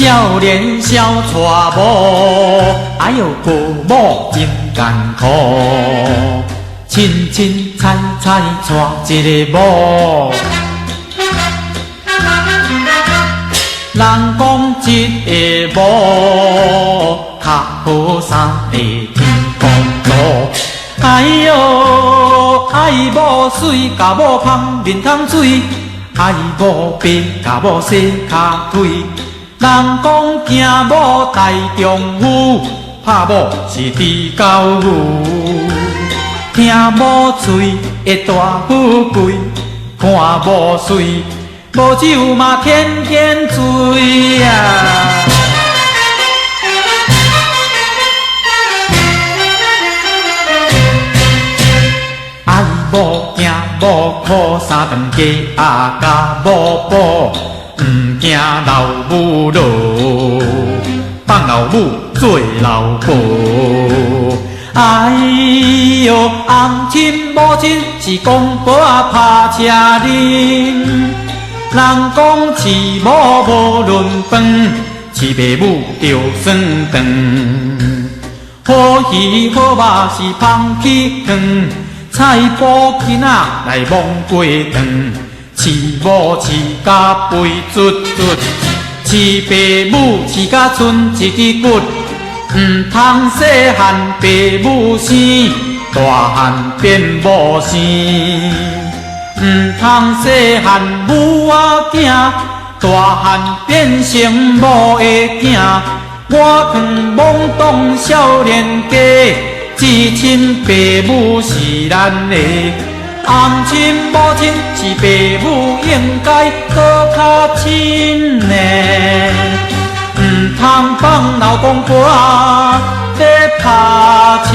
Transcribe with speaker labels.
Speaker 1: 少年少娶某，哎呦父母真艰苦，清清采采娶一个某。人讲一个某，较好三个天公路。哎呦，爱某水，甲某芳面通水；爱某白，甲某洗骹腿。人讲惊某大丈夫，拍某是猪狗母。听某嘴会大富贵，看某水，无酒嘛天天醉呀。爱某惊某苦，三顿家甲某补。毋惊老母老，放老母做老婆。哎哟，翁亲母亲是公婆拍车啉。人讲饲某无论饭，饲爸母着算长。好鱼好肉是芳起汤，菜脯囡仔来摸过肠。饲某饲甲肥卒卒，饲爸母饲甲剩一支骨。毋通细汉爸母生，大汉变某生。毋通细汉母仔囝，大汉变成某的囝。我劝懵懂少年家，至亲爸母是咱的。翁亲母亲是爸母，应该搁较亲呢。毋通放老公婆在拍车。